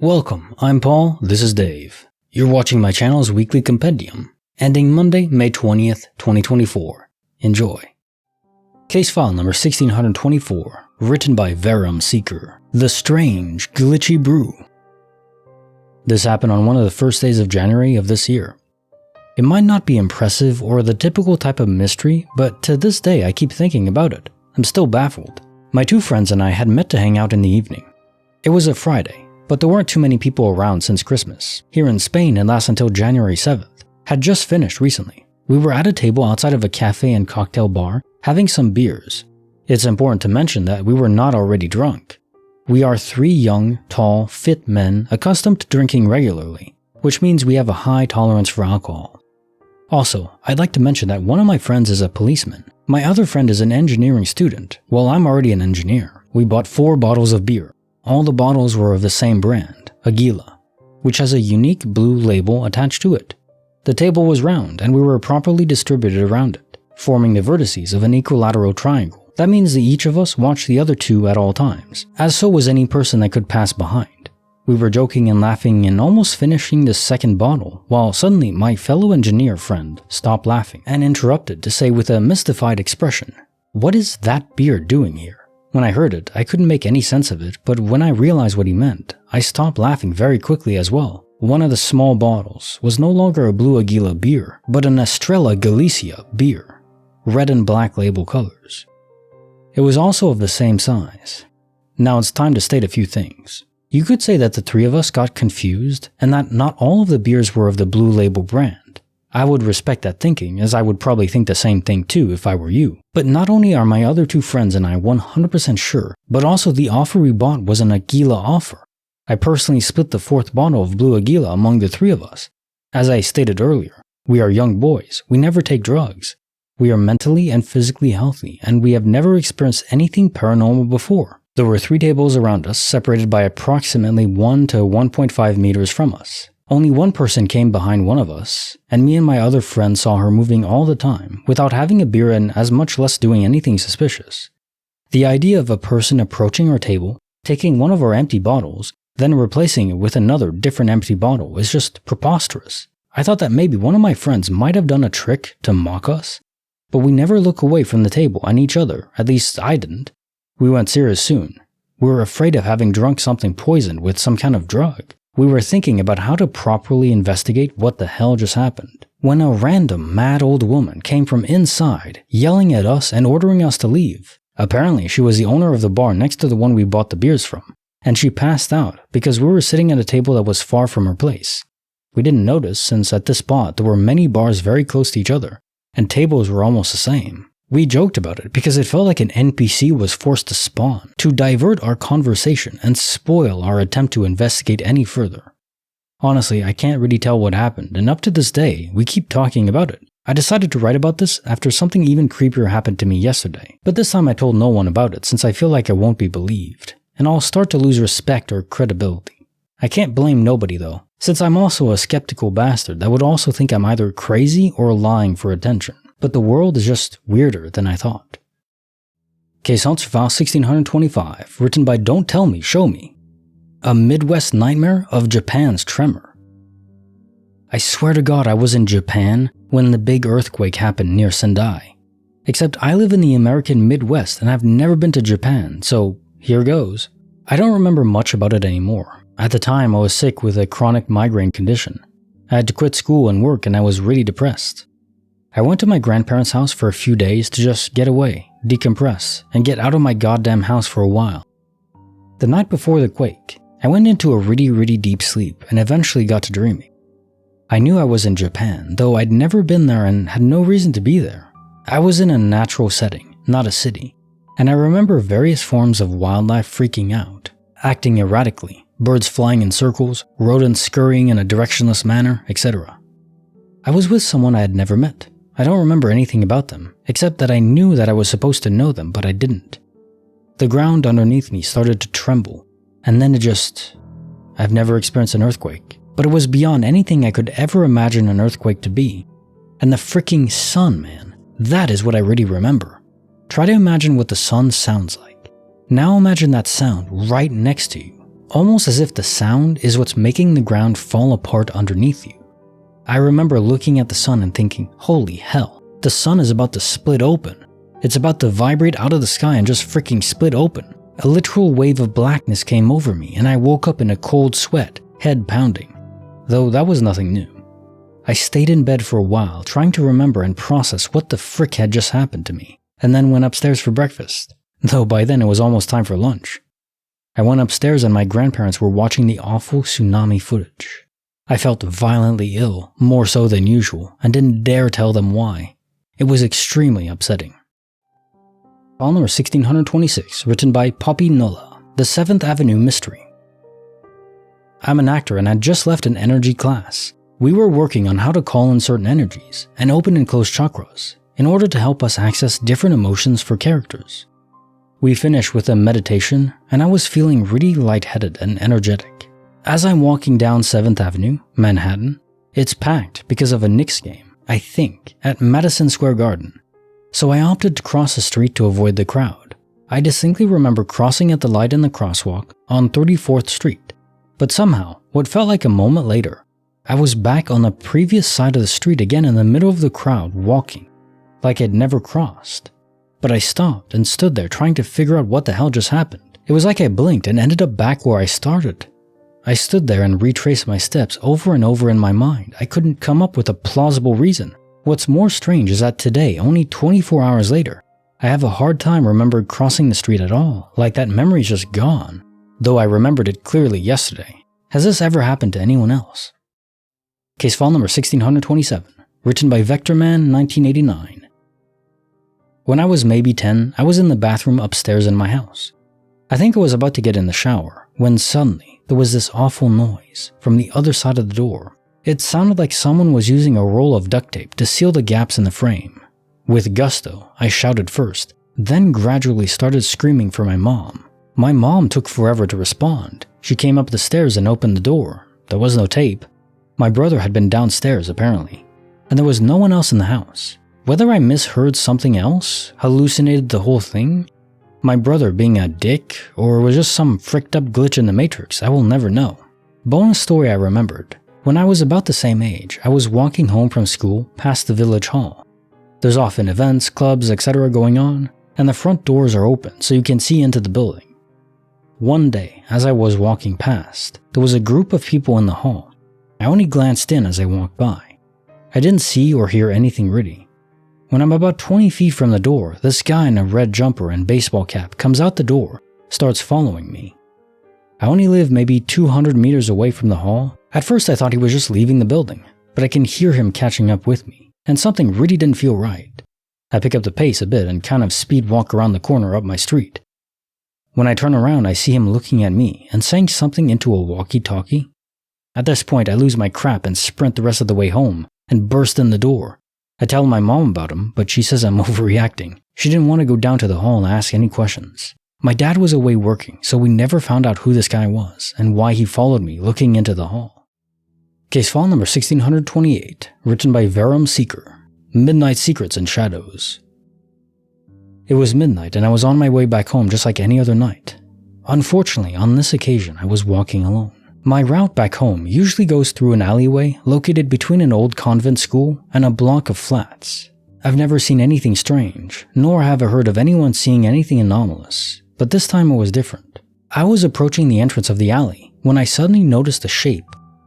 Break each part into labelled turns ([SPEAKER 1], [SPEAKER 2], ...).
[SPEAKER 1] Welcome, I'm Paul, this is Dave. You're watching my channel's weekly compendium, ending Monday, May 20th, 2024. Enjoy. Case file number 1624, written by Verum Seeker. The Strange, Glitchy Brew. This happened on one of the first days of January of this year. It might not be impressive or the typical type of mystery, but to this day I keep thinking about it. I'm still baffled. My two friends and I had met to hang out in the evening. It was a Friday, but there weren't too many people around since Christmas. Here in Spain, it lasts until January 7th. Had just finished recently. We were at a table outside of a cafe and cocktail bar, having some beers. It's important to mention that we were not already drunk. We are three young, tall, fit men accustomed to drinking regularly, which means we have a high tolerance for alcohol. Also, I'd like to mention that one of my friends is a policeman. My other friend is an engineering student. Well, I'm already an engineer. We bought 4 bottles of beer. All the bottles were of the same brand, Aguila, which has a unique blue label attached to it. The table was round and we were properly distributed around it, forming the vertices of an equilateral triangle. That means that each of us watched the other two at all times, as so was any person that could pass behind. We were joking and laughing and almost finishing the second bottle, while suddenly my fellow engineer friend stopped laughing and interrupted to say with a mystified expression, "What is that beer doing here?" When I heard it, I couldn't make any sense of it, but when I realized what he meant, I stopped laughing very quickly as well. One of the small bottles was no longer a Blue Aguila beer, but an Estrella Galicia beer, red and black label colors. It was also of the same size. Now it's time to state a few things. You could say that the three of us got confused, and that not all of the beers were of the Blue Label brand. I would respect that thinking, as I would probably think the same thing too if I were you. But not only are my other two friends and I 100% sure, but also the offer we bought was an Aguila offer. I personally split the 4th bottle of Blue Aguila among the 3 of us. As I stated earlier, we are young boys, we never take drugs. We are mentally and physically healthy, and we have never experienced anything paranormal before. There were 3 tables around us, separated by approximately 1 to 1.5 meters from us. Only one person came behind one of us, and me and my other friend saw her moving all the time, without having a beer and as much less doing anything suspicious. The idea of a person approaching our table, taking one of our empty bottles, then replacing it with another different empty bottle is just preposterous. I thought that maybe one of my friends might have done a trick to mock us, but we never look away from the table and each other, at least I didn't. We went serious soon. We were afraid of having drunk something poisoned with some kind of drug. We were thinking about how to properly investigate what the hell just happened, when a random mad old woman came from inside, yelling at us and ordering us to leave. Apparently, she was the owner of the bar next to the one we bought the beers from, and she passed out because we were sitting at a table that was far from her place. We didn't notice since at this spot there were many bars very close to each other, and tables were almost the same. We joked about it because it felt like an NPC was forced to spawn, to divert our conversation and spoil our attempt to investigate any further. Honestly, I can't really tell what happened, and up to this day, we keep talking about it. I decided to write about this after something even creepier happened to me yesterday, but this time I told no one about it since I feel like I won't be believed, and I'll start to lose respect or credibility. I can't blame nobody though, since I'm also a skeptical bastard that would also think I'm either crazy or lying for attention. But the world is just weirder than I thought. Case Answer File 1625, written by Don't Tell Me, Show Me. A Midwest Nightmare of Japan's Tremor. I swear to God I was in Japan when the big earthquake happened near Sendai. Except I live in the American Midwest and I've never been to Japan, so here goes. I don't remember much about it anymore. At the time I was sick with a chronic migraine condition. I had to quit school and work and I was really depressed. I went to my grandparents' house for a few days to just get away, decompress, and get out of my goddamn house for a while. The night before the quake, I went into a really deep sleep and eventually got to dreaming. I knew I was in Japan, though I'd never been there and had no reason to be there. I was in a natural setting, not a city, and I remember various forms of wildlife freaking out, acting erratically, birds flying in circles, rodents scurrying in a directionless manner, etc. I was with someone I had never met. I don't remember anything about them, except that I knew that I was supposed to know them, but I didn't. The ground underneath me started to tremble, and then I've never experienced an earthquake, but it was beyond anything I could ever imagine an earthquake to be. And the freaking sun, man, that is what I really remember. Try to imagine what the sun sounds like. Now imagine that sound right next to you. almost as if the sound is what's making the ground fall apart underneath you. I remember looking at the sun and thinking, holy hell, the sun is about to split open. It's about to vibrate out of the sky and just freaking split open. A literal wave of blackness came over me and I woke up in a cold sweat, head pounding. Though that was nothing new. I stayed in bed for a while, trying to remember and process what the frick had just happened to me, and then went upstairs for breakfast, though by then it was almost time for lunch. I went upstairs and my grandparents were watching the awful tsunami footage. I felt violently ill, more so than usual, and didn't dare tell them why. It was extremely upsetting. File number 1626, written by Poppy Nola, The 7th Avenue Mystery. I'm an actor and had just left an energy class. We were working on how to call in certain energies and open and close chakras in order to help us access different emotions for characters. We finished with a meditation and I was feeling really lightheaded and energetic. As I'm walking down 7th Avenue, Manhattan, it's packed because of a Knicks game, I think, at Madison Square Garden. So I opted to cross the street to avoid the crowd. I distinctly remember crossing at the light in the crosswalk on 34th Street, but somehow, what felt like a moment later, I was back on the previous side of the street again in the middle of the crowd walking, like I'd never crossed. But I stopped and stood there trying to figure out what the hell just happened. It was like I blinked and ended up back where I started. I stood there and retraced my steps over and over in my mind. I couldn't come up with a plausible reason. What's more strange is that today, only 24 hours later, I have a hard time remembering crossing the street at all, like that memory's just gone, though I remembered it clearly yesterday. Has this ever happened to anyone else? Case file number 1627, written by Vectorman 1989. When I was maybe 10, I was in the bathroom upstairs in my house. I think I was about to get in the shower, when suddenly there was this awful noise from the other side of the door. It sounded like someone was using a roll of duct tape to seal the gaps in the frame. With gusto, I shouted first, then gradually started screaming for my mom. My mom took forever to respond. She came up the stairs and opened the door. There was no tape. My brother had been downstairs apparently, and there was no one else in the house. Whether I misheard something else, hallucinated the whole thing, my brother being a dick, or was just some fricked up glitch in the Matrix, I will never know. Bonus story I remembered. When I was about the same age, I was walking home from school past the village hall. There's often events, clubs, etc. going on, and the front doors are open so you can see into the building. One day, as I was walking past, there was a group of people in the hall. I only glanced in as I walked by. I didn't see or hear anything really. When I'm about 20 feet from the door, this guy in a red jumper and baseball cap comes out the door, starts following me. I only live maybe 200 meters away from the hall. At first I thought he was just leaving the building, but I can hear him catching up with me, and something really didn't feel right. I pick up the pace a bit and kind of speed walk around the corner up my street. When I turn around, I see him looking at me and saying something into a walkie-talkie. At this point, I lose my crap and sprint the rest of the way home and burst in the door. I tell my mom about him, but she says I'm overreacting. She didn't want to go down to the hall and ask any questions. My dad was away working, so we never found out who this guy was and why he followed me looking into the hall. Case file number 1628, written by Verum Seeker, Midnight Secrets and Shadows. It was midnight and I was on my way back home just like any other night. Unfortunately, on this occasion, I was walking alone. My route back home usually goes through an alleyway located between an old convent school and a block of flats. I've never seen anything strange, nor have I heard of anyone seeing anything anomalous, but this time it was different. I was approaching the entrance of the alley when I suddenly noticed a shape,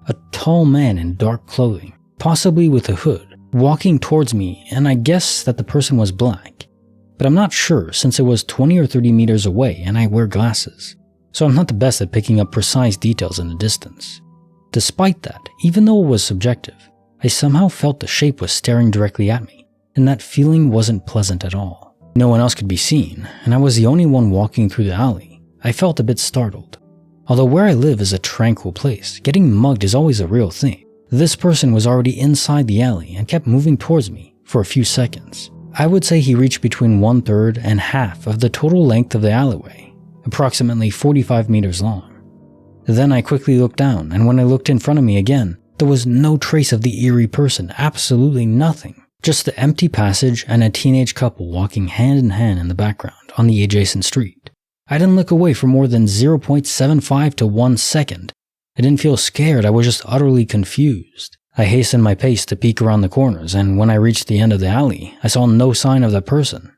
[SPEAKER 1] a tall man in dark clothing, possibly with a hood, walking towards me, and I guess that the person was black. But I'm not sure since it was 20 or 30 meters away and I wear glasses, so I'm not the best at picking up precise details in the distance. Despite that, even though it was subjective, I somehow felt the shape was staring directly at me, and that feeling wasn't pleasant at all. No one else could be seen, and I was the only one walking through the alley. I felt a bit startled. Although where I live is a tranquil place, getting mugged is always a real thing. This person was already inside the alley and kept moving towards me for a few seconds. I would say he reached between 1/3 and half of the total length of the alleyway, approximately 45 meters long. Then I quickly looked down, and when I looked in front of me again, there was no trace of the eerie person, absolutely nothing. Just the empty passage and a teenage couple walking hand in hand in the background on the adjacent street. I didn't look away for more than 0.75 to 1 second. I didn't feel scared, I was just utterly confused. I hastened my pace to peek around the corners, and when I reached the end of the alley, I saw no sign of that person.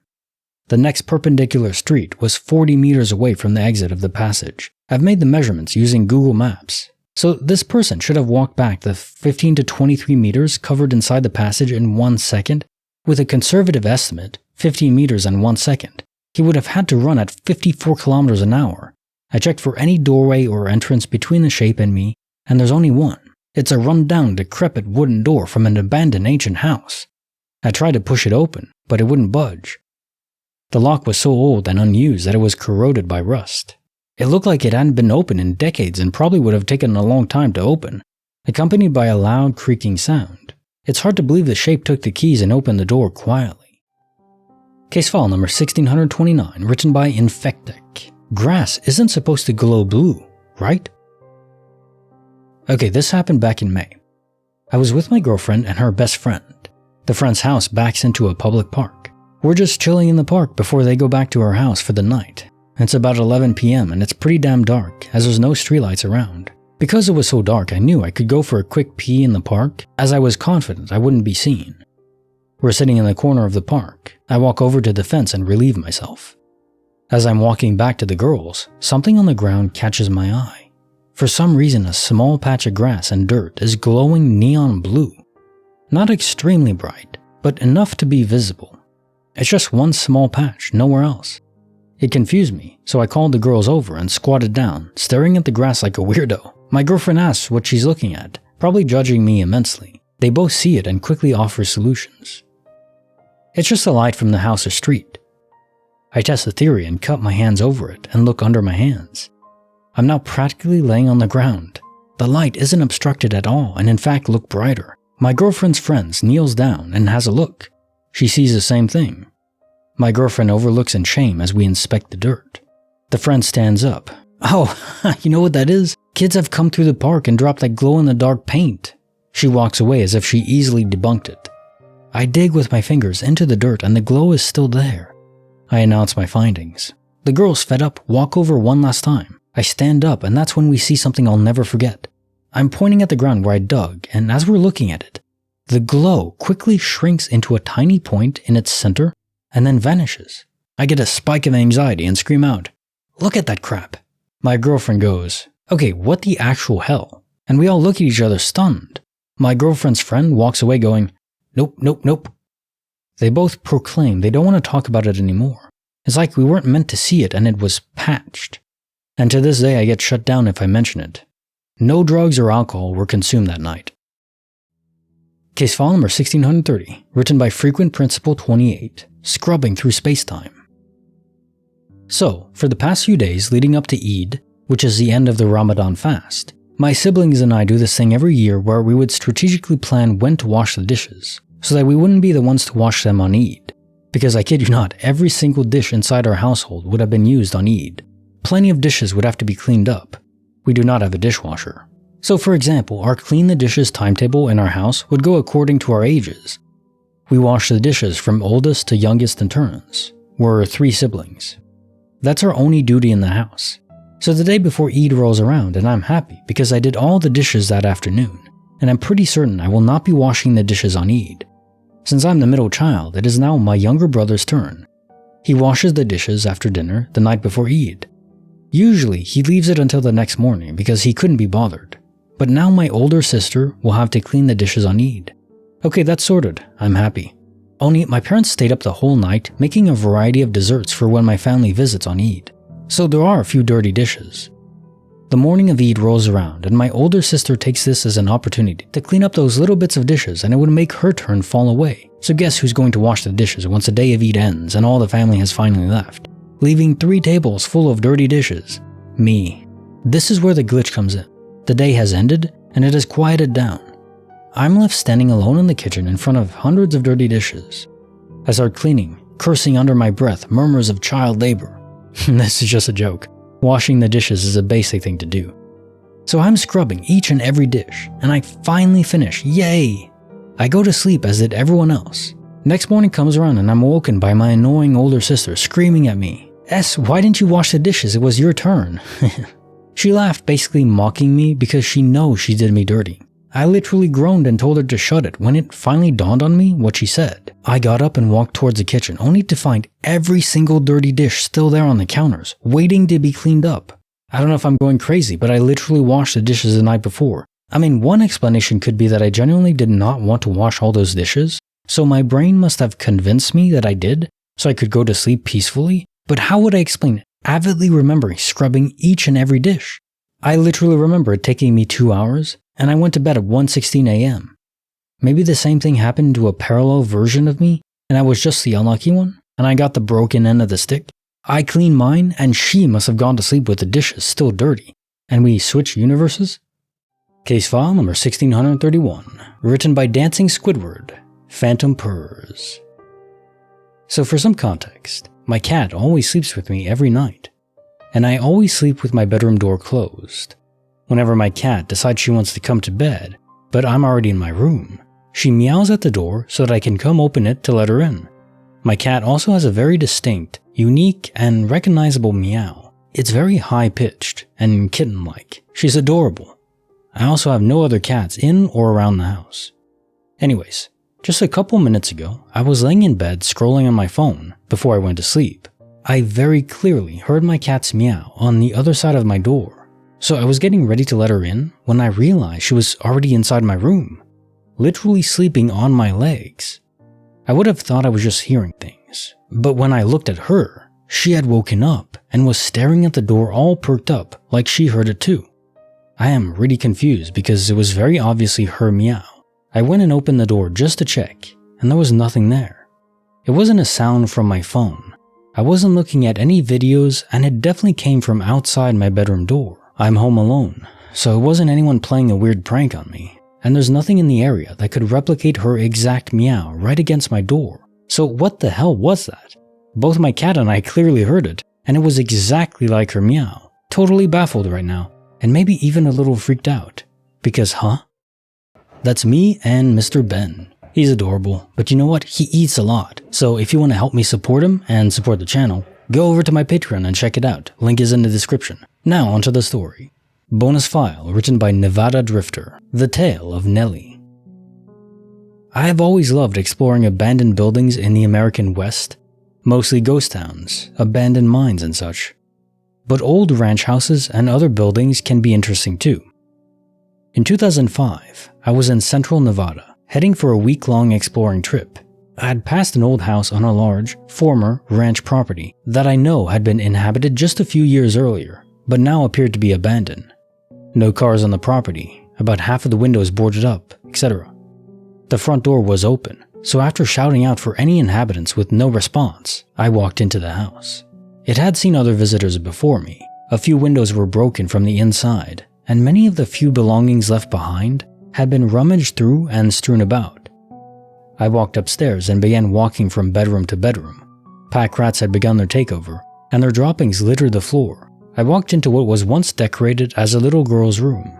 [SPEAKER 1] The next perpendicular street was 40 meters away from the exit of the passage. I've made the measurements using Google Maps. So this person should have walked back the 15 to 23 meters covered inside the passage in 1 second. With a conservative estimate, 15 meters in 1 second. He would have had to run at 54 kilometers an hour. I checked for any doorway or entrance between the shape and me, and there's only one. It's a run-down, decrepit wooden door from an abandoned ancient house. I tried to push it open, but it wouldn't budge. The lock was so old and unused that it was corroded by rust. It looked like it hadn't been opened in decades and probably would have taken a long time to open, accompanied by a loud creaking sound. It's hard to believe the shape took the keys and opened the door quietly. Case file number 1629, written by Infectec. Grass isn't supposed to glow blue, right? Okay, this happened back in May. I was with my girlfriend and her best friend. The friend's house backs into a public park. We're just chilling in the park before they go back to our house for the night. It's about 11 p.m. and it's pretty damn dark as there's no streetlights around. Because it was so dark, I knew I could go for a quick pee in the park as I was confident I wouldn't be seen. We're sitting in the corner of the park. I walk over to the fence and relieve myself. As I'm walking back to the girls, something on the ground catches my eye. For some reason, a small patch of grass and dirt is glowing neon blue. Not extremely bright, but enough to be visible. It's just one small patch, nowhere else. It confused me, so I called the girls over and squatted down, staring at the grass like a weirdo. My girlfriend asks what she's looking at, probably judging me immensely. They both see it and quickly offer solutions. It's just a light from the house or street. I test the theory and cup my hands over it and look under my hands. I'm now practically laying on the ground. The light isn't obstructed at all and in fact look brighter. My girlfriend's friend kneels down and has a look. She sees the same thing. My girlfriend overlooks in shame as we inspect the dirt. The friend stands up. Oh, you know what that is? Kids have come through the park and dropped that glow-in-the-dark paint. She walks away as if she easily debunked it. I dig with my fingers into the dirt and the glow is still there. I announce my findings. The girls, fed up, walk over one last time. I stand up and that's when we see something I'll never forget. I'm pointing at the ground where I dug, and as we're looking at it, the glow quickly shrinks into a tiny point in its center and then vanishes. I get a spike of anxiety and scream out, "Look at that crap." My girlfriend goes, "Okay, what the actual hell?" And we all look at each other stunned. My girlfriend's friend walks away going, "Nope, nope, nope." They both proclaim they don't want to talk about it anymore. It's like we weren't meant to see it and it was patched. And to this day I get shut down if I mention it. No drugs or alcohol were consumed that night. Case file number 1630, written by Frequent Principal 28, Scrubbing Through Spacetime. So, for the past few days leading up to Eid, which is the end of the Ramadan fast, my siblings and I do this thing every year where we would strategically plan when to wash the dishes, so that we wouldn't be the ones to wash them on Eid. Because I kid you not, every single dish inside our household would have been used on Eid. Plenty of dishes would have to be cleaned up. We do not have a dishwasher. So for example, our clean the dishes timetable in our house would go according to our ages. We wash the dishes from oldest to youngest in turns. We're 3 siblings. That's our only duty in the house. So the day before Eid rolls around and I'm happy because I did all the dishes that afternoon, and I'm pretty certain I will not be washing the dishes on Eid. Since I'm the middle child, it is now my younger brother's turn. He washes the dishes after dinner the night before Eid. Usually, he leaves it until the next morning because he couldn't be bothered. But now my older sister will have to clean the dishes on Eid. Okay, that's sorted. I'm happy. Only my parents stayed up the whole night making a variety of desserts for when my family visits on Eid. So there are a few dirty dishes. The morning of Eid rolls around and my older sister takes this as an opportunity to clean up those little bits of dishes and it would make her turn fall away. So guess who's going to wash the dishes once the day of Eid ends and all the family has finally left? Leaving 3 tables full of dirty dishes. Me. This is where the glitch comes in. The day has ended, and it has quieted down. I'm left standing alone in the kitchen in front of hundreds of dirty dishes. I start cleaning, cursing under my breath murmurs of child labor. This is just a joke. Washing the dishes is a basic thing to do. So I'm scrubbing each and every dish, and I finally finish. Yay! I go to sleep as did everyone else. Next morning comes around and I'm awoken by my annoying older sister screaming at me. S, why didn't you wash the dishes? It was your turn. She laughed, basically mocking me because she knows she did me dirty. I literally groaned and told her to shut it when it finally dawned on me what she said. I got up and walked towards the kitchen only to find every single dirty dish still there on the counters, waiting to be cleaned up. I don't know if I'm going crazy, but I literally washed the dishes the night before. I mean, one explanation could be that I genuinely did not want to wash all those dishes, so my brain must have convinced me that I did, so I could go to sleep peacefully. But how would I explain avidly remembering scrubbing each and every dish? I literally remember it taking me 2 hours, and I went to bed at 1:16 a.m. Maybe the same thing happened to a parallel version of me, and I was just the unlucky one, and I got the broken end of the stick. I cleaned mine, and she must have gone to sleep with the dishes still dirty, and we switched universes? Case file number 1631, written by Dancing Squidward, Phantom Purrs. So for some context, my cat always sleeps with me every night, and I always sleep with my bedroom door closed. Whenever my cat decides she wants to come to bed, but I'm already in my room, she meows at the door so that I can come open it to let her in. My cat also has a very distinct, unique, and recognizable meow. It's very high-pitched and kitten-like. She's adorable. I also have no other cats in or around the house. Anyways, just a couple minutes ago, I was laying in bed scrolling on my phone before I went to sleep. I very clearly heard my cat's meow on the other side of my door. So I was getting ready to let her in when I realized she was already inside my room, literally sleeping on my legs. I would have thought I was just hearing things, but when I looked at her, she had woken up and was staring at the door all perked up like she heard it too. I am really confused because it was very obviously her meow. I went and opened the door just to check, and there was nothing there. It wasn't a sound from my phone. I wasn't looking at any videos, and it definitely came from outside my bedroom door. I'm home alone, so it wasn't anyone playing a weird prank on me, and there's nothing in the area that could replicate her exact meow right against my door. So what the hell was that? Both my cat and I clearly heard it, and it was exactly like her meow. Totally baffled right now, and maybe even a little freaked out. Because That's me and Mr. Ben. He's adorable, but you know what? He eats a lot. So if you want to help me support him and support the channel, go over to my Patreon and check it out. Link is in the description. Now onto the story. Bonus file written by Nevada Drifter. The Tale of Nellie. I have always loved exploring abandoned buildings in the American West. Mostly ghost towns, abandoned mines and such. But old ranch houses and other buildings can be interesting too. In 2005, I was in central Nevada, heading for a week-long exploring trip. I had passed an old house on a large, former ranch property that I know had been inhabited just a few years earlier, but now appeared to be abandoned. No cars on the property, about half of the windows boarded up, etc. The front door was open, so after shouting out for any inhabitants with no response, I walked into the house. It had seen other visitors before me. A few windows were broken from the inside, and many of the few belongings left behind had been rummaged through and strewn about. I walked upstairs and began walking from bedroom to bedroom. Pack rats had begun their takeover, and their droppings littered the floor. I walked into what was once decorated as a little girl's room.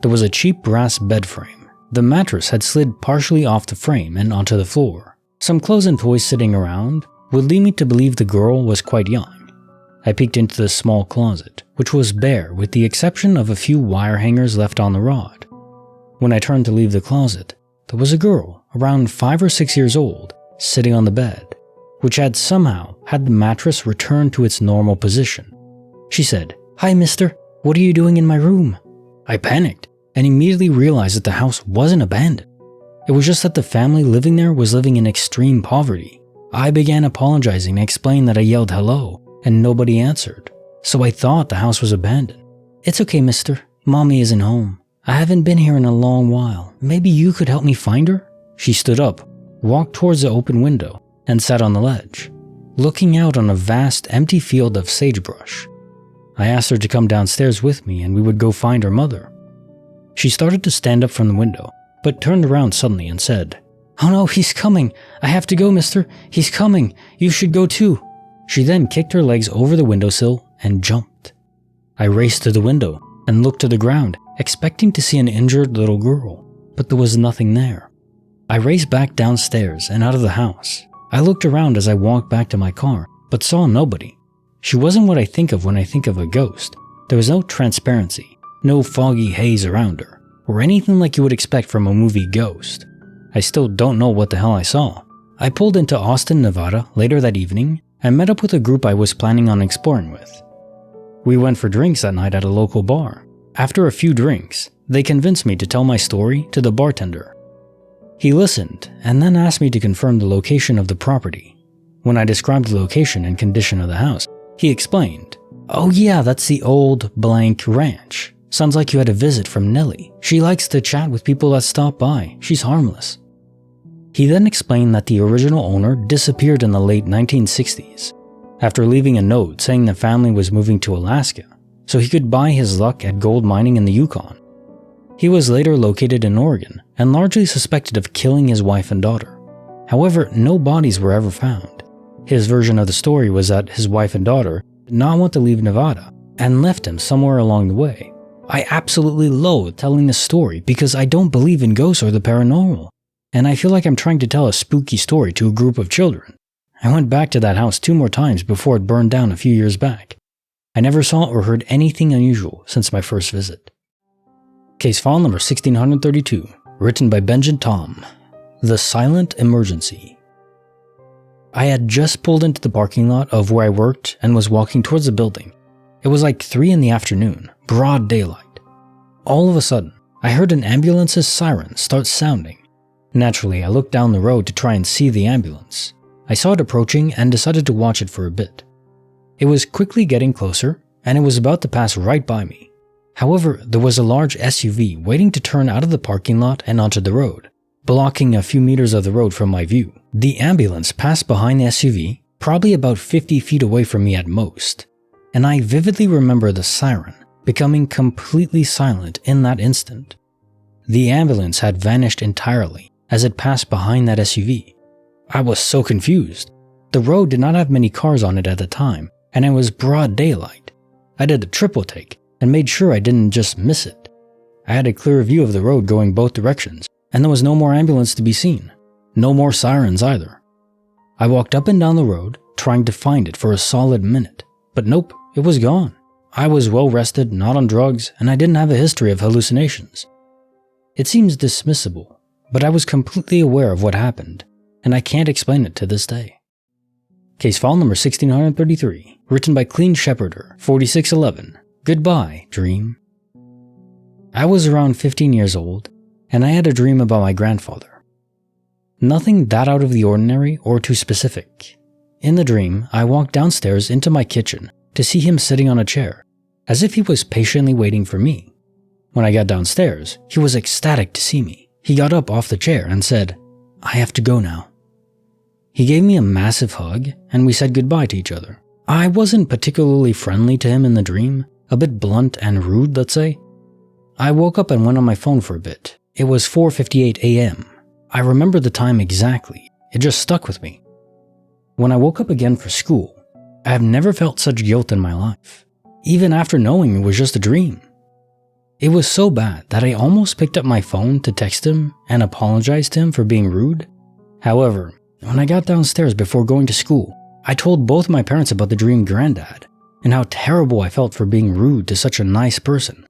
[SPEAKER 1] There was a cheap brass bed frame. The mattress had slid partially off the frame and onto the floor. Some clothes and toys sitting around would lead me to believe the girl was quite young. I peeked into the small closet, which was bare with the exception of a few wire hangers left on the rod. When I turned to leave the closet, there was a girl, around 5 or 6 years old, sitting on the bed, which had somehow had the mattress return to its normal position. She said, "Hi mister, what are you doing in my room?" I panicked and immediately realized that the house wasn't abandoned. It was just that the family living there was living in extreme poverty. I began apologizing and explained that I yelled hello, and nobody answered, so I thought the house was abandoned. "It's okay, mister. Mommy isn't home. I haven't been here in a long while. Maybe you could help me find her?" She stood up, walked towards the open window, and sat on the ledge, looking out on a vast empty field of sagebrush. I asked her to come downstairs with me and we would go find her mother. She started to stand up from the window, but turned around suddenly and said, "Oh no, he's coming. I have to go, mister. He's coming. You should go too." She then kicked her legs over the windowsill and jumped. I raced to the window and looked to the ground, expecting to see an injured little girl, but there was nothing there. I raced back downstairs and out of the house. I looked around as I walked back to my car, but saw nobody. She wasn't what I think of when I think of a ghost. There was no transparency, no foggy haze around her, or anything like you would expect from a movie Ghost. I still don't know what the hell I saw. I pulled into Austin, Nevada later that evening and met up with a group I was planning on exploring with. We went for drinks that night at a local bar. After a few drinks, they convinced me to tell my story to the bartender. He listened and then asked me to confirm the location of the property. When I described the location and condition of the house, he explained, "Oh yeah, that's the old blank ranch. Sounds like you had a visit from Nellie. She likes to chat with people that stop by. She's harmless." He then explained that the original owner disappeared in the late 1960s after leaving a note saying the family was moving to Alaska so he could buy his luck at gold mining in the Yukon. He was later located in Oregon and largely suspected of killing his wife and daughter. However, no bodies were ever found. His version of the story was that his wife and daughter did not want to leave Nevada and left him somewhere along the way. I absolutely loathe telling this story because I don't believe in ghosts or the paranormal, and I feel like I'm trying to tell a spooky story to a group of children. I went back to that house 2 more times before it burned down a few years back. I never saw or heard anything unusual since my first visit. Case file number 1632, written by Benjamin Tom. The Silent Emergency. I had just pulled into the parking lot of where I worked and was walking towards the building. It was like 3 in the afternoon, broad daylight. All of a sudden, I heard an ambulance's siren start sounding. Naturally, I looked down the road to try and see the ambulance. I saw it approaching and decided to watch it for a bit. It was quickly getting closer, and it was about to pass right by me. However, there was a large SUV waiting to turn out of the parking lot and onto the road, blocking a few meters of the road from my view. The ambulance passed behind the SUV, probably about 50 feet away from me at most, and I vividly remember the siren becoming completely silent in that instant. The ambulance had vanished entirely as it passed behind that SUV. I was so confused. The road did not have many cars on it at the time, and it was broad daylight. I did a triple take and made sure I didn't just miss it. I had a clear view of the road going both directions, and there was no more ambulance to be seen. No more sirens either. I walked up and down the road, trying to find it for a solid minute, but nope, it was gone. I was well rested, not on drugs, and I didn't have a history of hallucinations. It seems dismissible, but I was completely aware of what happened, and I can't explain it to this day. Case file number 1633, written by Clean Shepherder, 4611. Goodbye, Dream. I was around 15 years old, and I had a dream about my grandfather. Nothing that out of the ordinary or too specific. In the dream, I walked downstairs into my kitchen to see him sitting on a chair, as if he was patiently waiting for me. When I got downstairs, he was ecstatic to see me. He got up off the chair and said, "I have to go now." He gave me a massive hug, and we said goodbye to each other. I wasn't particularly friendly to him in the dream, a bit blunt and rude, let's say. I woke up and went on my phone for a bit. It was 4:58 a.m. I remember the time exactly. It just stuck with me. When I woke up again for school, I have never felt such guilt in my life, even after knowing it was just a dream. It was so bad that I almost picked up my phone to text him and apologize to him for being rude. However, when I got downstairs before going to school, I told both my parents about the dream granddad and how terrible I felt for being rude to such a nice person.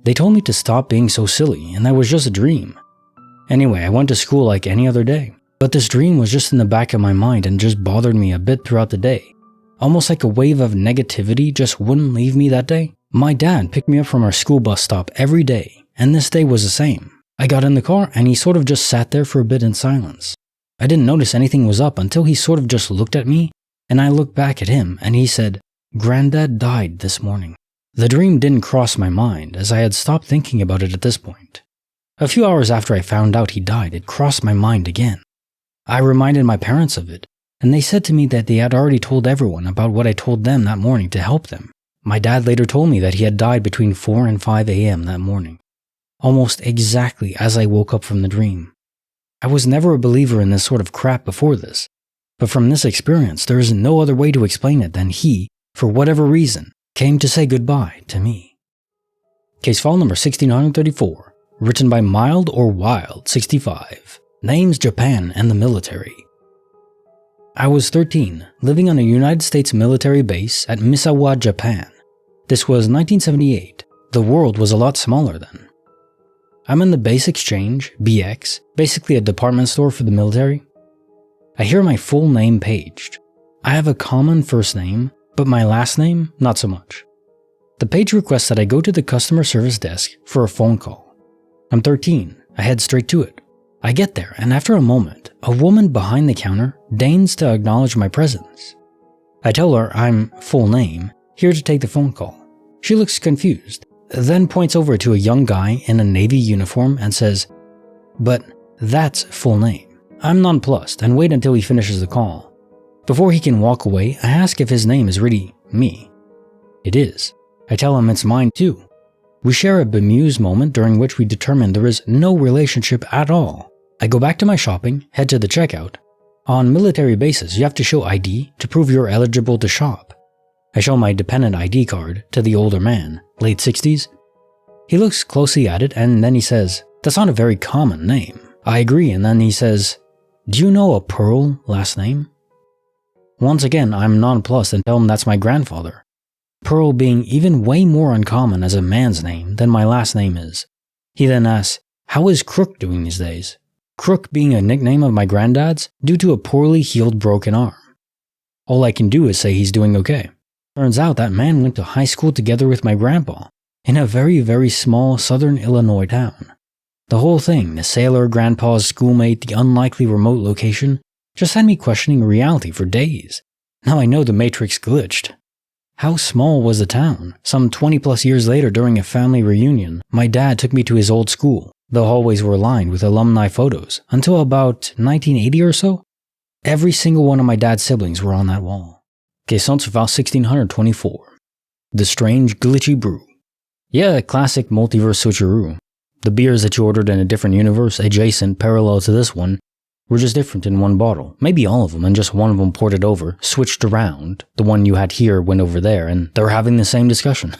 [SPEAKER 1] They told me to stop being so silly and that was just a dream. Anyway, I went to school like any other day, but this dream was just in the back of my mind and just bothered me a bit throughout the day. Almost like a wave of negativity just wouldn't leave me that day. My dad picked me up from our school bus stop every day, and this day was the same. I got in the car and he sort of just sat there for a bit in silence. I didn't notice anything was up until he sort of just looked at me, and I looked back at him and he said, "Granddad died this morning." The dream didn't cross my mind as I had stopped thinking about it at this point. A few hours after I found out he died, it crossed my mind again. I reminded my parents of it, and they said to me that they had already told everyone about what I told them that morning to help them. My dad later told me that he had died between 4 and 5 a.m. that morning, almost exactly as I woke up from the dream. I was never a believer in this sort of crap before this, but from this experience, there is no other way to explain it than he, for whatever reason, came to say goodbye to me. Case file number 1634, written by Mild or Wild 65. Names Japan and the military. I was 13, living on a United States military base at Misawa, Japan. This was 1978. The world was a lot smaller then. I'm in the base exchange, BX, basically a department store for the military. I hear my full name paged. I have a common first name, but my last name, not so much. The page requests that I go to the customer service desk for a phone call. I'm 13. I head straight to it. I get there, and after a moment, a woman behind the counter deigns to acknowledge my presence. I tell her I'm full name, here to take the phone call. She looks confused, then points over to a young guy in a Navy uniform and says, "But that's full name." I'm nonplussed and wait until he finishes the call. Before he can walk away, I ask if his name is really me. It is. I tell him it's mine too. We share a bemused moment during which we determine there is no relationship at all. I go back to my shopping, head to the checkout. On military bases, you have to show ID to prove you're eligible to shop. I show my dependent ID card to the older man, late 60s. He looks closely at it and then he says, "That's not a very common name." I agree, and then he says, "Do you know a Pearl last name?" Once again, I'm nonplussed and tell him that's my grandfather. Pearl being even way more uncommon as a man's name than my last name is. He then asks, "How is Crook doing these days?" Crook being a nickname of my granddad's due to a poorly healed broken arm. All I can do is say he's doing okay. Turns out that man went to high school together with my grandpa in a very, very small southern Illinois town. The whole thing, the sailor, grandpa's schoolmate, the unlikely remote location, just had me questioning reality for days. Now I know the Matrix glitched. How small was the town? Some 20 plus years later during a family reunion, my dad took me to his old school. The hallways were lined with alumni photos. Until about 1980 or so, every single one of my dad's siblings were on that wall. Question suivante 1624. The Strange Glitchy Brew. Yeah, classic multiverse switcheroo. The beers that you ordered in a different universe, adjacent, parallel to this one, were just different in one bottle. Maybe all of them, and just one of them ported over, switched around. The one you had here went over there, and they're having the same discussion.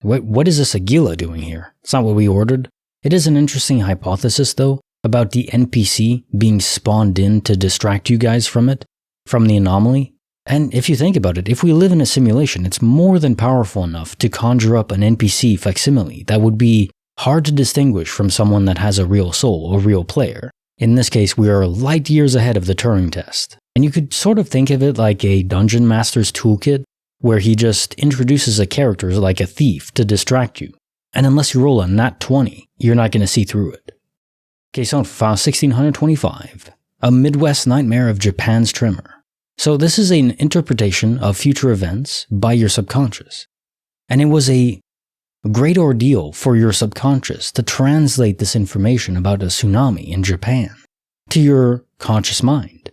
[SPEAKER 1] What is this Aguila doing here? It's not what we ordered. It is an interesting hypothesis, though, about the NPC being spawned in to distract you guys from it, from the anomaly. And if you think about it, if we live in a simulation, it's more than powerful enough to conjure up an NPC facsimile that would be hard to distinguish from someone that has a real soul, a real player. In this case, we are light years ahead of the Turing test. And you could sort of think of it like a dungeon master's toolkit, where he just introduces a character like a thief to distract you. And unless you roll a nat 20, you're not going to see through it. Question file 1625. A Midwest Nightmare of Japan's Tremor. So this is an interpretation of future events by your subconscious. And it was a great ordeal for your subconscious to translate this information about a tsunami in Japan to your conscious mind.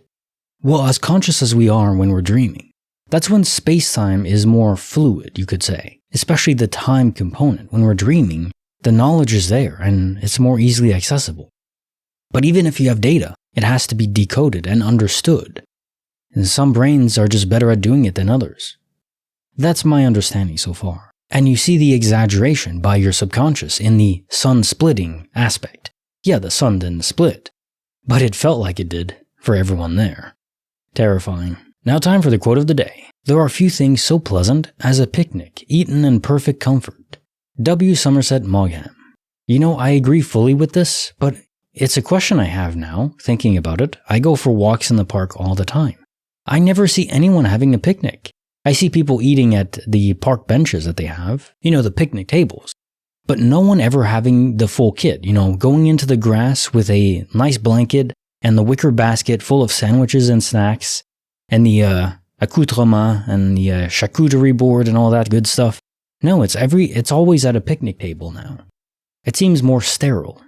[SPEAKER 1] Well, as conscious as we are when we're dreaming, that's when space-time is more fluid, you could say, especially the time component. When we're dreaming, the knowledge is there and it's more easily accessible. But even if you have data, it has to be decoded and understood. And some brains are just better at doing it than others. That's my understanding so far. And you see the exaggeration by your subconscious in the sun splitting aspect. Yeah, the sun didn't split, but it felt like it did for everyone there. Terrifying. Now time for the quote of the day. There are few things so pleasant as a picnic eaten in perfect comfort. W. Somerset Maugham. You know, I agree fully with this, but it's a question I have now, thinking about it. I go for walks in the park all the time. I never see anyone having a picnic. I see people eating at the park benches that they have, the picnic tables, but no one ever having the full kit, going into the grass with a nice blanket and the wicker basket full of sandwiches and snacks and the accoutrement and the charcuterie board and all that good stuff. No, it's always at a picnic table now. It seems more sterile,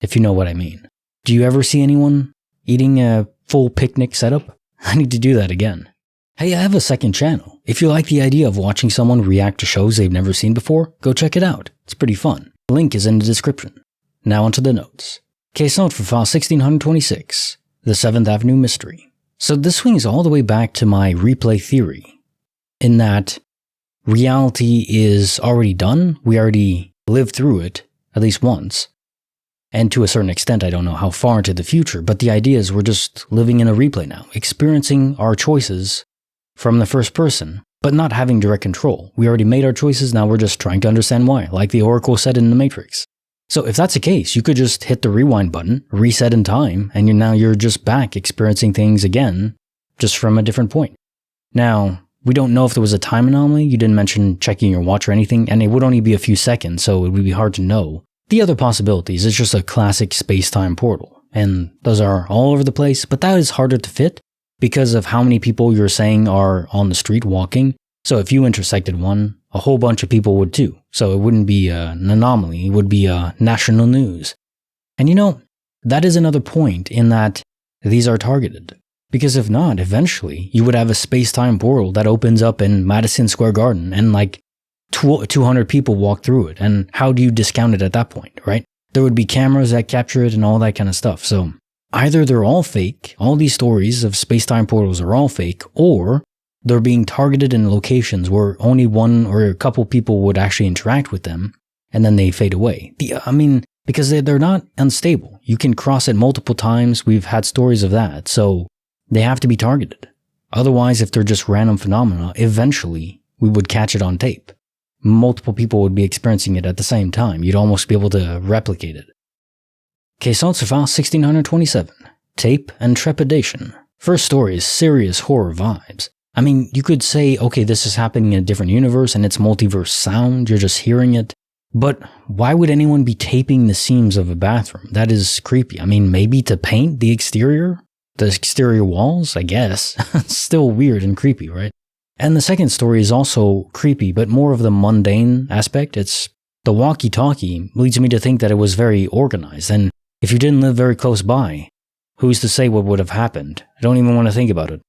[SPEAKER 1] if you know what I mean. Do you ever see anyone eating a full picnic setup? I need to do that again. Hey, I have a second channel. If you like the idea of watching someone react to shows they've never seen before, go check it out. It's pretty fun. The link is in the description. Now onto the notes. Case note for file 1626, the 7th Avenue Mystery. So this swings all the way back to my replay theory, in that reality is already done. We already lived through it, at least once. And to a certain extent, I don't know how far into the future, but the idea is we're just living in a replay now, experiencing our choices from the first person, but not having direct control. We already made our choices, now we're just trying to understand why, like the Oracle said in the Matrix. So if that's the case, you could just hit the rewind button, reset in time, and now you're just back experiencing things again, just from a different point. Now, we don't know if there was a time anomaly. You didn't mention checking your watch or anything, and it would only be a few seconds, so it would be hard to know. The other possibilities is just a classic space-time portal, and those are all over the place, but that is harder to fit because of how many people you're saying are on the street walking. So if you intersected one, a whole bunch of people would too. So it wouldn't be an anomaly, it would be national news. And that is another point in that these are targeted. Because if not, eventually, you would have a space-time portal that opens up in Madison Square Garden and 200 people walk through it. And how do you discount it at that point, right? There would be cameras that capture it and all that kind of stuff. So either they're all fake, all these stories of space-time portals are all fake, or they're being targeted in locations where only one or a couple people would actually interact with them, and then they fade away. Because they're not unstable. You can cross it multiple times. We've had stories of that. So they have to be targeted. Otherwise, if they're just random phenomena, eventually we would catch it on tape. Multiple people would be experiencing it at the same time. You'd almost be able to replicate it. Case also file 1627. Tape and Trepidation. First story is serious horror vibes. You could say, okay, this is happening in a different universe and it's multiverse sound, you're just hearing it. But why would anyone be taping the seams of a bathroom? That is creepy. Maybe to paint the exterior walls, I guess. It's still weird and creepy, right? And the second story is also creepy, but more of the mundane aspect. It's the walkie-talkie leads me to think that it was very organized. And if you didn't live very close by, who's to say what would have happened? I don't even want to think about it.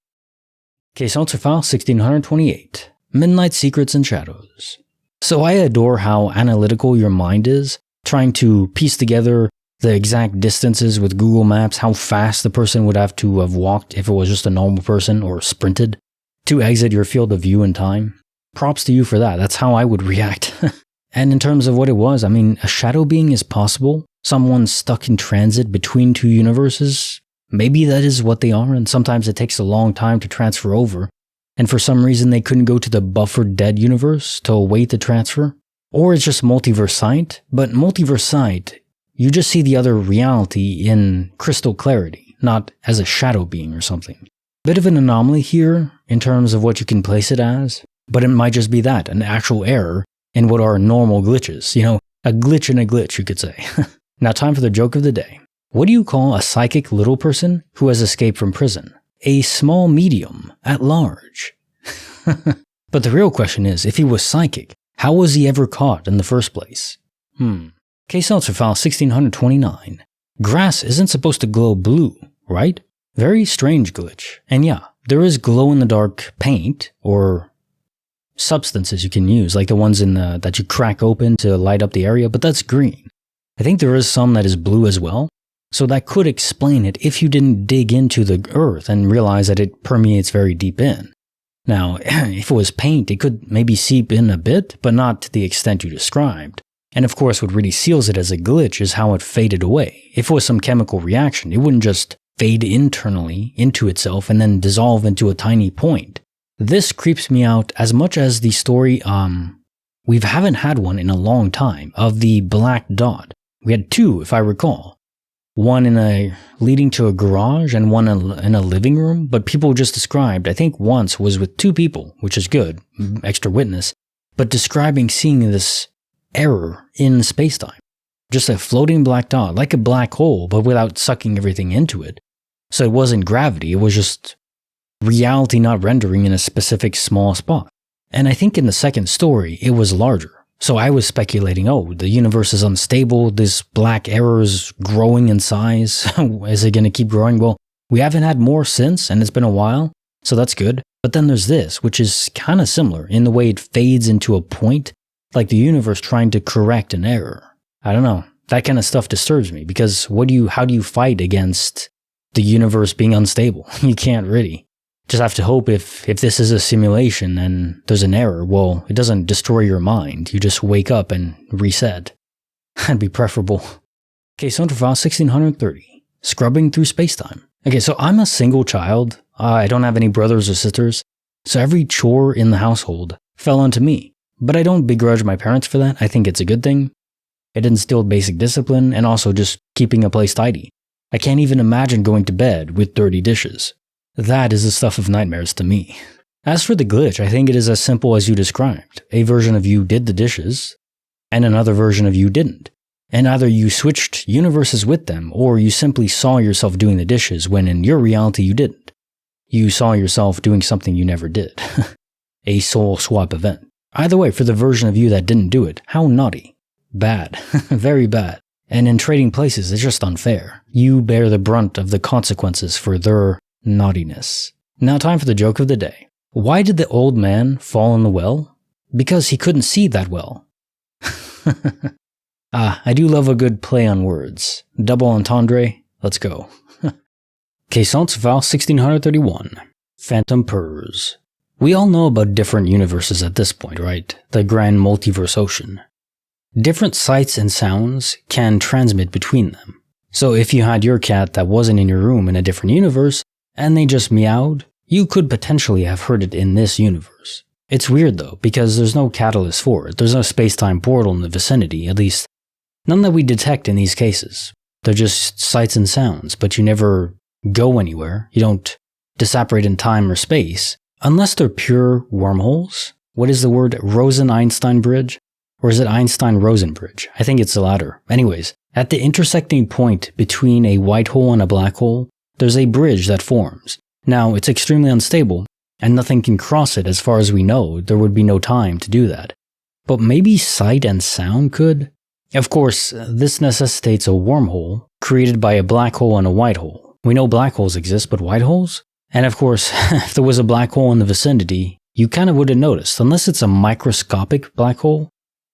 [SPEAKER 1] Case also file 1628. Midnight Secrets and Shadows. So I adore how analytical your mind is, trying to piece together the exact distances with Google Maps, how fast the person would have to have walked if it was just a normal person, or sprinted, to exit your field of view in time. Props to you for that. That's how I would react. And in terms of what it was, a shadow being is possible. Someone stuck in transit between two universes. Maybe that is what they are, and sometimes it takes a long time to transfer over, and for some reason they couldn't go to the buffered dead universe to await the transfer. Or it's just multiverse sight, but multiverse sight, you just see the other reality in crystal clarity, not as a shadow being or something. Bit of an anomaly here in terms of what you can place it as, but it might just be that, an actual error in what are normal glitches. A glitch in a glitch, you could say. Now time for the joke of the day. What do you call a psychic little person who has escaped from prison? A small medium at large. But the real question is, if he was psychic, how was he ever caught in the first place? Case also file 1629. Grass isn't supposed to glow blue, right? Very strange glitch. And yeah, there is glow-in-the-dark paint or substances you can use, like the ones that you crack open to light up the area, but that's green. I think there is some that is blue as well. So that could explain it if you didn't dig into the earth and realize that it permeates very deep in. Now, if it was paint, it could maybe seep in a bit, but not to the extent you described. And of course, what really seals it as a glitch is how it faded away. If it was some chemical reaction, it wouldn't just fade internally into itself and then dissolve into a tiny point. This creeps me out as much as the story, we haven't had one in a long time, of the black dot. We had two, if I recall. One leading to a garage and one in a living room, but people just described, I think once was with two people, which is good, extra witness, but describing seeing this error in spacetime. Just a floating black dot, like a black hole, but without sucking everything into it. So it wasn't gravity, it was just reality not rendering in a specific small spot. And I think in the second story, it was larger. So I was speculating, the universe is unstable, this black error is growing in size. Is it going to keep growing? Well, we haven't had more since, and it's been a while, so that's good. But then there's this, which is kind of similar in the way it fades into a point, like the universe trying to correct an error. I don't know. That kind of stuff disturbs me, because how do you fight against the universe being unstable? You can't really. Just have to hope if this is a simulation and there's an error, well, it doesn't destroy your mind. You just wake up and reset. That'd be preferable. Case under file 1630. Scrubbing through Spacetime. Okay, so I'm a single child. I don't have any brothers or sisters, so every chore in the household fell onto me. But I don't begrudge my parents for that. I think it's a good thing. It instilled basic discipline and also just keeping a place tidy. I can't even imagine going to bed with dirty dishes. That is the stuff of nightmares to me. As for the glitch, I think it is as simple as you described. A version of you did the dishes, and another version of you didn't. And either you switched universes with them, or you simply saw yourself doing the dishes when in your reality you didn't. You saw yourself doing something you never did. A soul swap event. Either way, for the version of you that didn't do it, how naughty. Bad. Very bad. And in trading places, it's just unfair. You bear the brunt of the consequences for their naughtiness. Now time for the joke of the day. Why did the old man fall in the well? Because he couldn't see that well. I do love a good play on words. Double entendre, let's go. Caissance file 1631. Phantom Purrs. We all know about different universes at this point, right? The grand multiverse ocean. Different sights and sounds can transmit between them. So if you had your cat that wasn't in your room in a different universe, and they just meowed, you could potentially have heard it in this universe. It's weird though, because there's no catalyst for it. There's no space-time portal in the vicinity, at least none that we detect in these cases. They're just sights and sounds, but you never go anywhere. You don't disapparate in time or space, unless they're pure wormholes. What is the word? Rosen-Einstein bridge? Or is it Einstein-Rosen bridge? I think it's the latter. Anyways, at the intersecting point between a white hole and a black hole, there's a bridge that forms. Now, it's extremely unstable, and nothing can cross it as far as we know. There would be no time to do that. But maybe sight and sound could? Of course, this necessitates a wormhole created by a black hole and a white hole. We know black holes exist, but white holes? And of course, if there was a black hole in the vicinity, you kind of wouldn't notice, unless it's a microscopic black hole.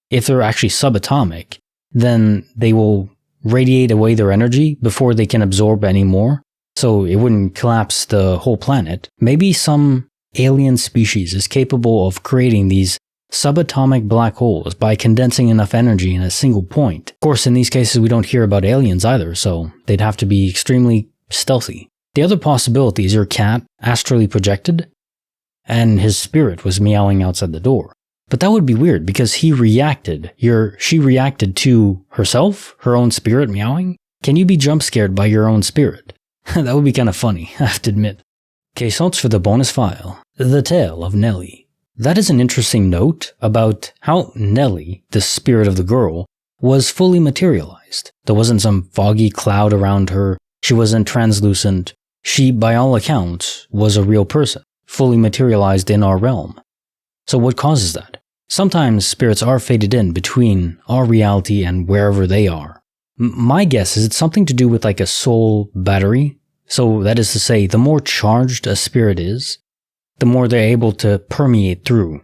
[SPEAKER 1] If they're actually subatomic, then they will radiate away their energy before they can absorb any more, so it wouldn't collapse the whole planet. Maybe some alien species is capable of creating these subatomic black holes by condensing enough energy in a single point. Of course, in these cases, we don't hear about aliens either, so they'd have to be extremely stealthy. The other possibility is your cat astrally projected, and his spirit was meowing outside the door. But that would be weird because she reacted to herself, her own spirit meowing. Can you be jump scared by your own spirit? That would be kind of funny, I have to admit. Caissance for the bonus file. The Tale of Nellie. That is an interesting note about how Nellie, the spirit of the girl, was fully materialized. There wasn't some foggy cloud around her. She wasn't translucent. She, by all accounts, was a real person, fully materialized in our realm. So what causes that? Sometimes spirits are faded in between our reality and wherever they are. My guess is it's something to do with like a soul battery. So that is to say, the more charged a spirit is, the more they're able to permeate through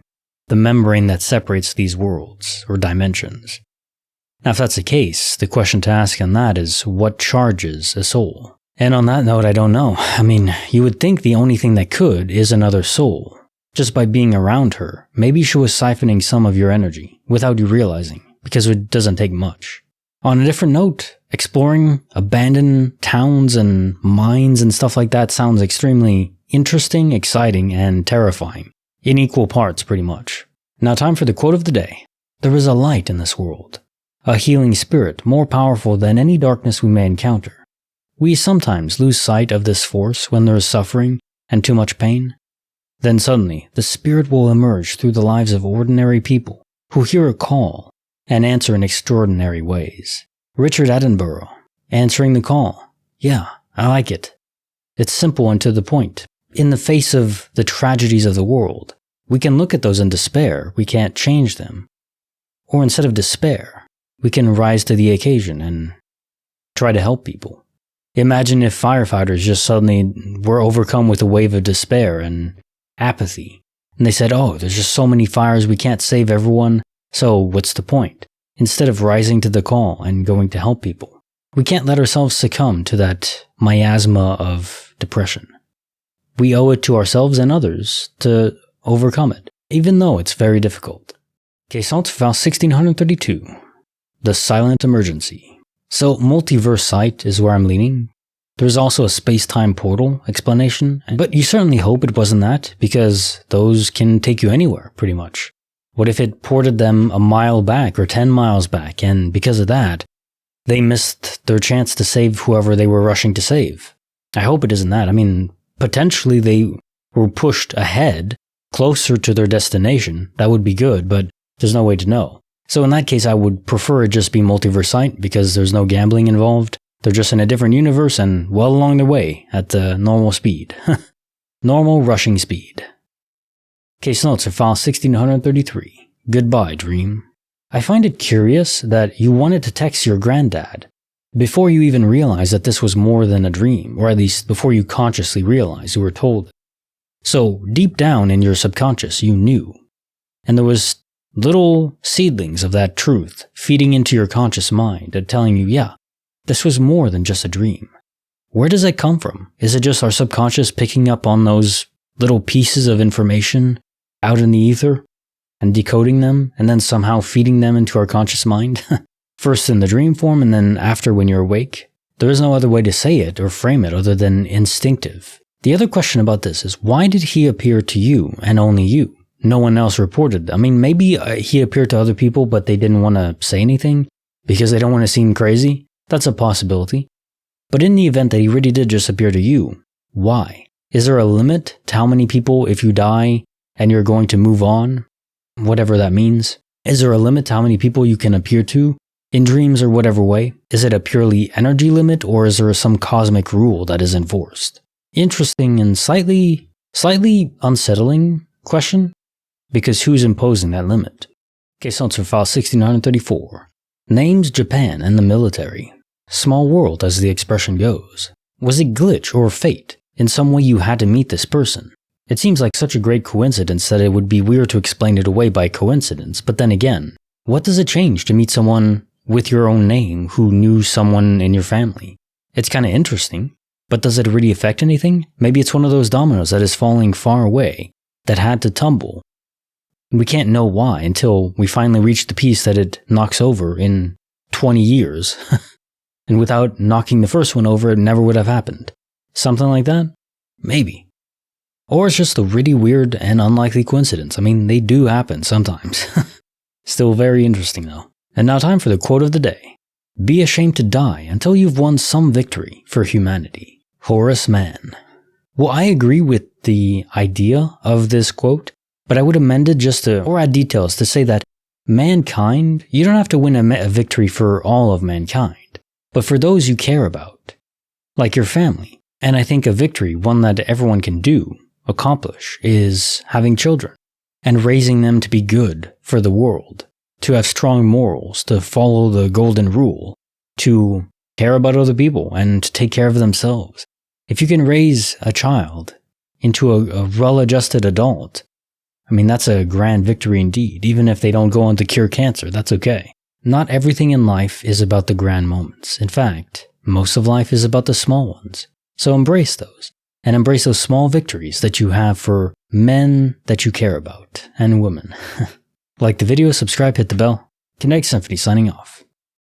[SPEAKER 1] the membrane that separates these worlds or dimensions. Now if that's the case, the question to ask on that is, what charges a soul? And on that note, I don't know. I mean, you would think the only thing that could is another soul. Just by being around her, maybe she was siphoning some of your energy without you realizing, because it doesn't take much. On a different note, exploring abandoned towns and mines and stuff like that sounds extremely interesting, exciting, and terrifying. In equal parts, pretty much. Now time for the quote of the day. There is a light in this world. A healing spirit more powerful than any darkness we may encounter. We sometimes lose sight of this force when there is suffering and too much pain. Then suddenly, the spirit will emerge through the lives of ordinary people who hear a call and answer in extraordinary ways. Richard Attenborough, answering the call. Yeah, I like it. It's simple and to the point. In the face of the tragedies of the world, we can look at those in despair. We can't change them. Or instead of despair, we can rise to the occasion and try to help people. Imagine if firefighters just suddenly were overcome with a wave of despair and apathy. And they said, oh, there's just so many fires, we can't save everyone, so what's the point? Instead of rising to the call and going to help people. We can't let ourselves succumb to that miasma of depression. We owe it to ourselves and others to overcome it, even though it's very difficult. Caissance file 1632. The Silent Emergency. So multiverse sight is where I'm leaning. There's also a space-time portal explanation, but you certainly hope it wasn't that, because those can take you anywhere, pretty much. What if it ported them a mile back or 10 miles back, and because of that, they missed their chance to save whoever they were rushing to save? I hope it isn't that. I mean, potentially they were pushed ahead, closer to their destination. That would be good, but there's no way to know. So in that case, I would prefer it just be multiverse sight, because there's no gambling involved. They're just in a different universe and well along their way at the normal speed. Normal rushing speed. Case notes are file 1633. Goodbye, dream. I find it curious that you wanted to text your granddad before you even realized that this was more than a dream, or at least before you consciously realized you were told. So deep down in your subconscious, you knew. And there was little seedlings of that truth feeding into your conscious mind and telling you, yeah, this was more than just a dream. Where does that come from? Is it just our subconscious picking up on those little pieces of information out in the ether and decoding them and then somehow feeding them into our conscious mind? First in the dream form and then after when you're awake? There is no other way to say it or frame it other than instinctive. The other question about this is, why did he appear to you and only you? No one else reported. I mean, maybe he appeared to other people but they didn't want to say anything because they don't want to seem crazy. That's a possibility. But in the event that he really did just appear to you, why? Is there a limit to how many people, if you die and you're going to move on, whatever that means? Is there a limit to how many people you can appear to in dreams or whatever way? Is it a purely energy limit, or is there some cosmic rule that is enforced? Interesting and slightly unsettling question, because who's imposing that limit? Case notes for file 1634. Names Japan and the military. Small world as the expression goes. Was it glitch or fate? In some way you had to meet this person. It seems like such a great coincidence that it would be weird to explain it away by coincidence, but then again, what does it change to meet someone with your own name who knew someone in your family? It's kind of interesting, but does it really affect anything? Maybe it's one of those dominoes that is falling far away, that had to tumble. We can't know why until we finally reach the piece that it knocks over in 20 years. And without knocking the first one over, it never would have happened. Something like that? Maybe. Or it's just a really weird and unlikely coincidence. I mean, they do happen sometimes. Still very interesting though. And now time for the quote of the day. Be ashamed to die until you've won some victory for humanity. Horace Mann. Well, I agree with the idea of this quote, but I would amend it or add details to say that mankind, you don't have to win a victory for all of mankind, but for those you care about, like your family. And I think a victory, one that everyone can accomplish, is having children and raising them to be good for the world, to have strong morals, to follow the golden rule, to care about other people and to take care of themselves. If you can raise a child into a well-adjusted adult, I mean, that's a grand victory indeed. Even if they don't go on to cure cancer, that's okay. Not everything in life is about the grand moments. In fact, most of life is about the small ones. So embrace those. And embrace those small victories that you have for men that you care about, and women. Like the video, subscribe, hit the bell. Kinetic Symphony signing off.